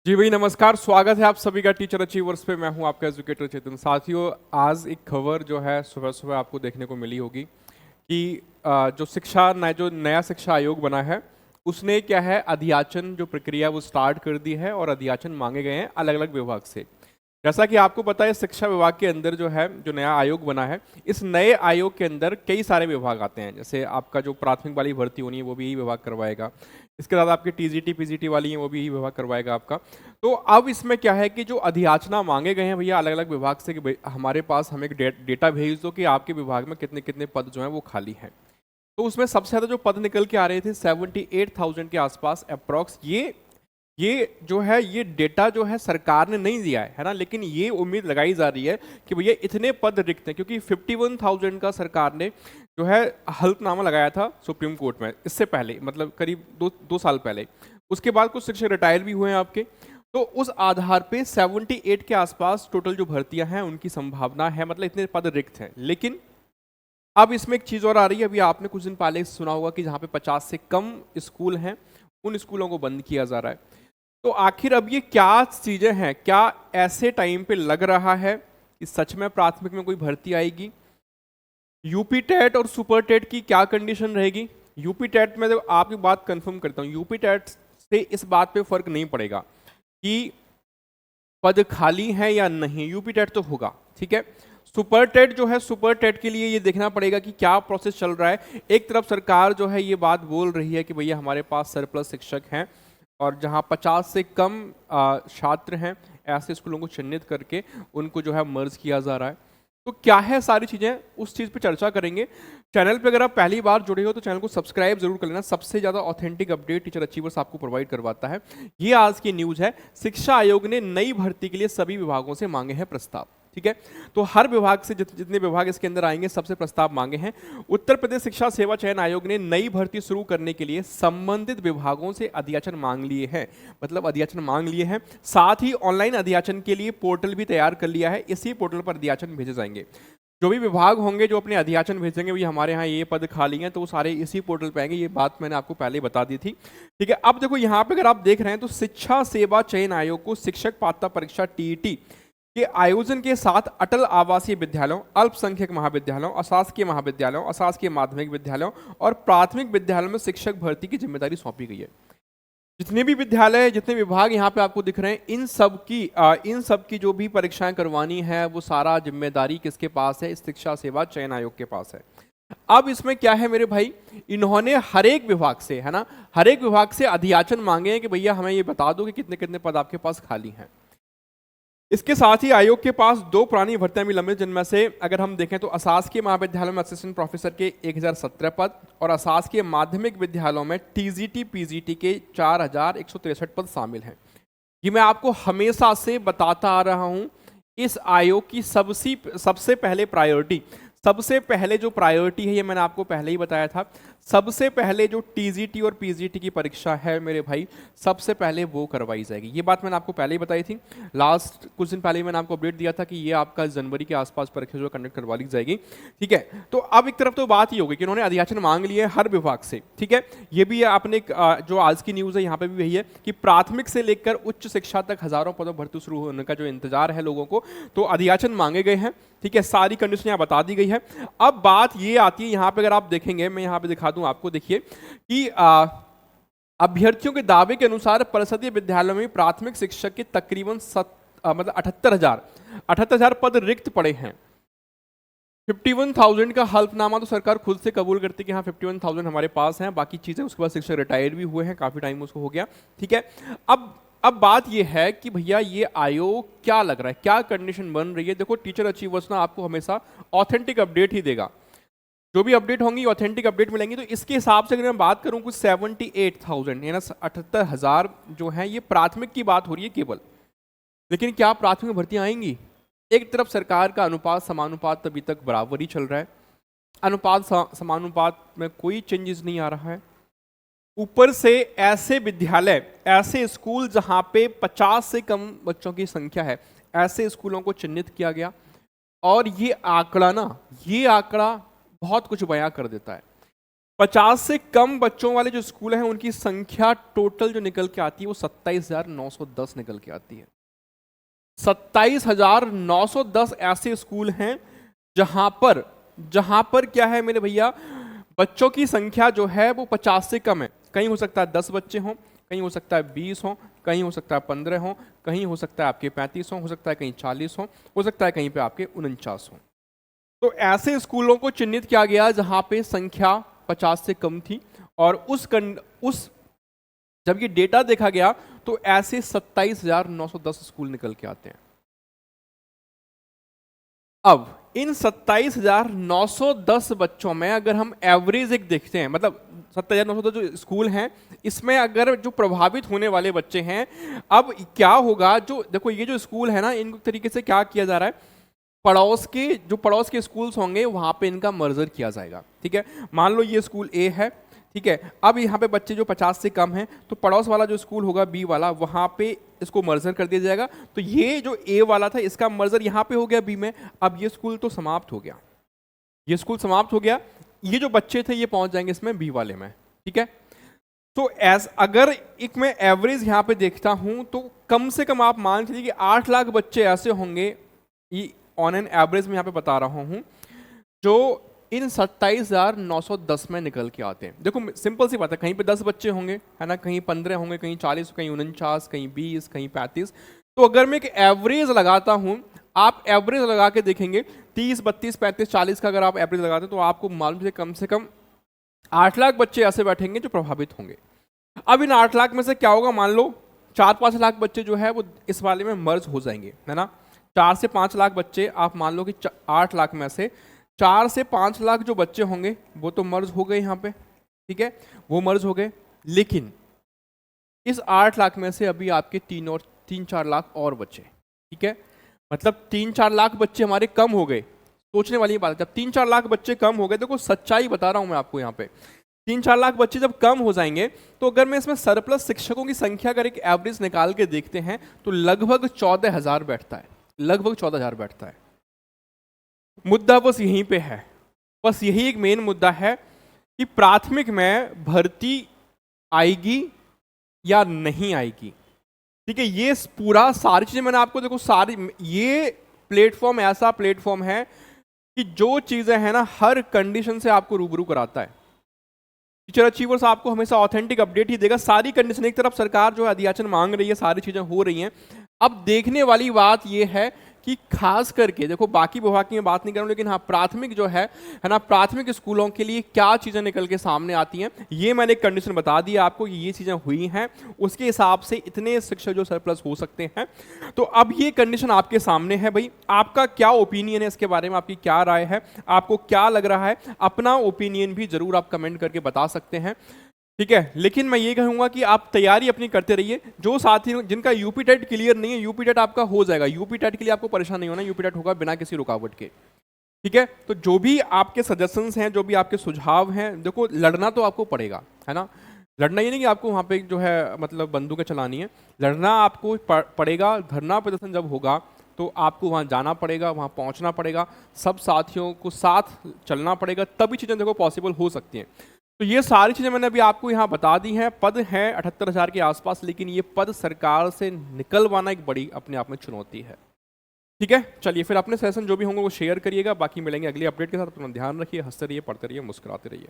जी भाई नमस्कार, स्वागत है आप सभी का टीचर अचीवर्स पे। मैं हूं आपका एजुकेटर चेतन। साथियों, आज एक खबर जो है सुबह सुबह आपको देखने को मिली होगी कि जो नया शिक्षा आयोग बना है उसने क्या है, अधियाचन जो प्रक्रिया वो स्टार्ट कर दी है और अधियाचन मांगे गए हैं अलग अलग विभाग से। जैसा कि आपको पता है, शिक्षा विभाग के अंदर जो है जो नया आयोग बना है, इस नए आयोग के अंदर कई सारे विभाग आते हैं। जैसे आपका जो प्राथमिक वाली भर्ती होनी है वो भी यही विभाग करवाएगा। इसके बाद आपकी टीजीटी पीजीटी वाली है वो भी यही विभाग करवाएगा आपका। तो अब इसमें क्या है कि जो अधियाचना मांगे गए हैं भैया अलग अलग विभाग से कि भाई हमारे पास हमें एक डेटा भेज दो कि आपके विभाग में कितने कितने पद जो हैं वो खाली हैं। तो उसमें सबसे ज़्यादा जो पद निकल के आ रहे थे 78,000 के आसपास अप्रॉक्स। ये जो है ये डेटा जो है सरकार ने नहीं दिया है ना, लेकिन ये उम्मीद लगाई जा रही है कि भैया इतने पद रिक्त हैं, क्योंकि 51,000 का सरकार ने जो है हल्फनामा लगाया था सुप्रीम कोर्ट में इससे पहले, मतलब करीब दो साल पहले। उसके बाद कुछ शिक्षक रिटायर भी हुए हैं आपके। तो उस आधार पे 78 के आसपास टोटल जो भर्तियां हैं उनकी संभावना है, मतलब इतने पद रिक्त हैं। लेकिन अब इसमें एक चीज़ और आ रही है। अभी आपने कुछ दिन पहले सुना होगा कि जहाँ पे 50 से कम स्कूल हैं उन स्कूलों को बंद किया जा रहा है। तो आखिर अब ये क्या चीजें हैं? क्या ऐसे टाइम पे लग रहा है कि सच में प्राथमिक में कोई भर्ती आएगी? यूपी टेट और सुपर टेट की क्या कंडीशन रहेगी? यूपी टेट में आपकी बात कंफर्म करता हूँ, यूपी टेट से इस बात पे फर्क नहीं पड़ेगा कि पद खाली है या नहीं, यूपी टेट तो होगा, ठीक है। सुपर टेट जो है, सुपर टेट के लिए ये देखना पड़ेगा कि क्या प्रोसेस चल रहा है। एक तरफ सरकार जो है ये बात बोल रही है कि भैया हमारे पास सरप्लस शिक्षक हैं और जहां 50 से कम छात्र हैं ऐसे स्कूलों को चिन्हित करके उनको जो है मर्ज किया जा रहा है। तो क्या है सारी चीज़ें, उस चीज़ पे चर्चा करेंगे। चैनल पे अगर आप पहली बार जुड़े हो तो चैनल को सब्सक्राइब जरूर कर लेना। सबसे ज़्यादा ऑथेंटिक अपडेट टीचर अचीवर्स आपको प्रोवाइड करवाता है। ये आज की न्यूज़ है, शिक्षा आयोग ने नई भर्ती के लिए सभी विभागों से मांगे हैं प्रस्ताव, ठीक है। तो हर विभाग से जितने विभाग इसके अंदर आएंगे सबसे प्रस्ताव मांगे हैं। उत्तर प्रदेश शिक्षा सेवा चयन आयोग ने नई भर्ती शुरू करने के लिए संबंधित विभागों से अधियाचन मांग लिए हैं, मतलब अधियाचन मांग लिए हैं। साथ ही ऑनलाइन अधियाचन के लिए पोर्टल भी तैयार कर लिया है। इसी पोर्टल पर अधियाचन भेजे जाएंगे। जो भी विभाग होंगे जो अपने अधियाचन भेजेंगे, भी हमारे यहाँ ये पद खाली हैं, तो वो सारे इसी पोर्टल पे आएंगे। ये बात मैंने आपको पहले बता दी थी, ठीक है। अब देखो यहाँ पे अगर आप देख रहे हैं तो शिक्षा सेवा चयन आयोग को शिक्षक पात्रता परीक्षा टीईटी के आयोजन के साथ अटल आवासीय विद्यालयों, अल्पसंख्यक महाविद्यालयों, अशासकीय महाविद्यालयों, अशासकीय माध्यमिक विद्यालयों और प्राथमिक विद्यालयों में शिक्षक भर्ती की जिम्मेदारी सौंपी गई है। जितने भी विद्यालय, जितने विभाग यहाँ पे आपको दिख रहे हैं, इन सब की जो भी परीक्षाएं करवानी है वो सारा जिम्मेदारी किसके पास है? शिक्षा सेवा चयन आयोग के पास है। अब इसमें क्या है मेरे भाई, इन्होंने हर एक विभाग से, है ना, हर एक विभाग से अधियाचन मांगे हैं कि भैया हमें ये बता दो कि कितने कितने पद आपके पास खाली हैं। इसके साथ ही आयोग के पास दो पुरानी भर्तियां भी लंबित, जिनमें से अगर हम देखें तो अशासकीय महाविद्यालयों में असिस्टेंट प्रोफेसर के 1017 पद और अशासकीय माध्यमिक विद्यालयों में टीजीटी पीजीटी के 4163 पद शामिल हैं। ये मैं आपको हमेशा से बताता आ रहा हूं, इस आयोग की सबसे पहले जो प्रायोरिटी है, ये मैंने आपको पहले ही बताया था, सबसे पहले जो टीजीटी और पीजीटी की परीक्षा है मेरे भाई, सबसे पहले वो करवाई जाएगी। ये बात मैंने आपको पहले ही बताई थी। लास्ट कुछ दिन पहले ही मैंने आपको अपडेट दिया था कि ये आपका जनवरी के आसपास परीक्षा जो कंडक्ट करवा ली जाएगी, ठीक है। तो अब एक तरफ तो बात ही होगी कि इन्होंने अधियाचन मांग लिए हर विभाग से, ठीक है। ये भी आपने जो आज की न्यूज़ है यहाँ पे भी वही है कि प्राथमिक से लेकर उच्च शिक्षा तक हजारों पदों भर्ती शुरू होने का जो इंतजार है लोगों को, तो अधियाचन मांगे गए हैं, ठीक है। सारी कंडीशन यहाँ बता दी गई है। अब बात ये आती है, यहाँ पे अगर आप देखेंगे, मैं यहाँ पे दिखा दूं आपको, देखिए कि अभ्यर्थियों के दावे के अनुसार परिषदीय विद्यालयों में प्राथमिक शिक्षक के तकरीबन मतलब 78,000 पद रिक्त पड़े हैं। 51,000 का हल्फनामा तो सरकार खुद से कबूल करती है कि हाँ 51,000 हमारे पास हैं, बाकी चीजें उसके बाद शिक्षक रिटायर भी हुए हैं, काफी टाइम उसको हो गया, ठीक है। अब बात यह है कि भैया ये आयोग क्या लग रहा है, क्या कंडीशन बन रही है। देखो, टीचर अचीवर्स ना आपको हमेशा ऑथेंटिक अपडेट ही देगा। जो भी अपडेट होंगी ऑथेंटिक अपडेट मिलेंगी। तो इसके हिसाब से अगर मैं बात करूं, कुछ 78,000 यानी 78,000 जो है, ये प्राथमिक की बात हो रही है केवल। लेकिन क्या प्राथमिक भर्तियां आएंगी? एक तरफ सरकार का अनुपात समानुपात अभी तक बराबर ही चल रहा है, अनुपात समानुपात में कोई चेंजेस नहीं आ रहा है। ऊपर से ऐसे विद्यालय, ऐसे स्कूल जहां पे 50 से कम बच्चों की संख्या है, ऐसे स्कूलों को चिन्हित किया गया। और ये आंकड़ा बहुत कुछ बयां कर देता है। 50 से कम बच्चों वाले जो स्कूल हैं उनकी संख्या टोटल जो निकल के आती है वो 27,910 निकल के आती है। 27,910 ऐसे स्कूल हैं जहां पर क्या है मेरे भैया, बच्चों की संख्या जो है वो 50 से कम है। कहीं हो सकता है 10 बच्चे हों, कहीं हो सकता है 20 हों, कहीं हो सकता है 15 हों, कहीं हो सकता है आपके 35 हों, हो सकता है कहीं 40 हों, हो सकता है कहीं पे आपके 49 हों। तो ऐसे स्कूलों को चिन्हित किया गया जहां पे संख्या 50 से कम थी, और उस जब ये डेटा देखा गया तो ऐसे 27,910 स्कूल निकल के आते हैं। अब इन 27,910 बच्चों में अगर हम एवरेज एक देखते हैं, मतलब 27,910 जो स्कूल हैं इसमें अगर जो प्रभावित होने वाले बच्चे हैं, अब क्या होगा, जो देखो ये जो स्कूल है ना, इन तरीके से क्या किया जा रहा है, पड़ोस के स्कूल्स होंगे वहां पे इनका मर्जर किया जाएगा। ठीक है, मान लो ये स्कूल ए है, ठीक है, अब यहाँ पे बच्चे जो 50 से कम हैं तो पड़ोस वाला जो स्कूल होगा बी वाला, वहां पे इसको मर्जर कर दिया जाएगा। तो ये जो ए वाला था इसका मर्जर यहाँ पे हो गया बी में, अब ये स्कूल तो समाप्त हो गया, ये स्कूल समाप्त हो गया, ये जो बच्चे थे ये पहुंच जाएंगे इसमें बी वाले में। ठीक है, तो अगर एक मैं एवरेज यहाँ पे देखता हूं तो कम से कम आप मान चलिए कि 8 लाख बच्चे ऐसे होंगे, ये ऑन एन एवरेज में यहाँ पे बता रहा हूं, जो इन 27,910 में निकल के आते हैं। देखो सिंपल सी बात है, कहीं पे 10 बच्चे होंगे, है ना, कहीं 15 होंगे, कहीं 40, कहीं 49, कहीं 20, कहीं 35। तो अगर मैं एक एवरेज लगाता हूं, आप एवरेज लगा के देखेंगे 30, 32, 35, 40 का अगर आप एवरेज लगाते हैं तो आपको मालूम है कम से कम 8 लाख बच्चे ऐसे बैठेंगे जो प्रभावित होंगे। अब इन 8 लाख में से क्या होगा, मान लो 4-5 लाख बच्चे जो है वो इस वाले में मर्ज हो जाएंगे, है ना। 4 से 5 लाख बच्चे, आप मान लो कि 8 लाख में से 4 से 5 लाख जो बच्चे होंगे वो तो मर्ज हो गए यहाँ पे। ठीक है, वो मर्ज हो गए, लेकिन इस 8 लाख में से अभी आपके 3-4 लाख और बचे। ठीक है, मतलब 3-4 लाख बच्चे हमारे कम हो गए। सोचने वाली बात है, जब 3-4 लाख बच्चे कम हो गए, देखो सच्चाई बता रहा हूं मैं आपको यहाँ पे, 3-4 लाख बच्चे जब कम हो जाएंगे तो अगर मैं इसमें सरप्लस शिक्षकों की संख्या अगर एक एवरेज निकाल के देखते हैं तो लगभग 14,000 बैठता है, लगभग 14,000 बैठता है। मुद्दा बस यहीं पे है, बस यही एक मेन मुद्दा है कि प्राथमिक में भर्ती आएगी या नहीं आएगी। ठीक है, ये पूरा सारी चीजें मैंने आपको, देखो सारी, ये प्लेटफॉर्म ऐसा प्लेटफॉर्म है कि जो चीजें हैं ना हर कंडीशन से आपको रूबरू कराता है। टीचर अचीवर्स आपको हमेशा ऑथेंटिक अपडेट ही देगा। सारी कंडीशन, एक तरफ सरकार जो है अधियाचन मांग रही है, सारी चीजें हो रही हैं। अब देखने वाली बात यह है कि खास करके देखो, बाकी विभाग की मैं बात नहीं कर रहा हूं, लेकिन हाँ प्राथमिक जो है ना, प्राथमिक स्कूलों के लिए क्या चीजें निकल के सामने आती हैं, ये मैंने एक कंडीशन बता दी आपको कि ये चीजें हुई हैं, उसके हिसाब से इतने शिक्षक जो सरप्लस हो सकते हैं। तो अब ये कंडीशन आपके सामने है भाई, आपका क्या ओपिनियन है इसके बारे में, आपकी क्या राय है, आपको क्या लग रहा है, अपना ओपिनियन भी जरूर आप कमेंट करके बता सकते हैं। ठीक है, लेकिन मैं ये कहूंगा कि आप तैयारी अपनी करते रहिए। जो साथी जिनका यूपी टेट क्लियर नहीं है, यूपी टेट आपका हो जाएगा, यूपी टेट के लिए आपको परेशान नहीं होना, यूपी टेट होगा बिना किसी रुकावट के। ठीक है, तो जो भी आपके सजेशंस हैं, जो भी आपके सुझाव हैं, देखो लड़ना तो आपको पड़ेगा, है ना। लड़ना ये नहीं कि आपको वहाँ पे जो है मतलब बंदूकें चलानी है, लड़ना आपको पड़ेगा। धरना प्रदर्शन जब होगा तो आपको वहाँ जाना पड़ेगा, वहाँ पहुँचना पड़ेगा, सब साथियों को साथ चलना पड़ेगा, तभी चीज़ें देखो पॉसिबल हो सकती हैं। तो ये सारी चीज़ें मैंने अभी आपको यहाँ बता दी हैं। पद हैं 78,000 के आसपास, लेकिन ये पद सरकार से निकलवाना एक बड़ी अपने आप में चुनौती है। ठीक है, चलिए फिर अपने सेशन जो भी होंगे वो शेयर करिएगा। बाकी मिलेंगे अगली अपडेट के साथ। अपना ध्यान रखिए, हंसते रहिए, पढ़ते रहिए, मुस्कुराते रहिए।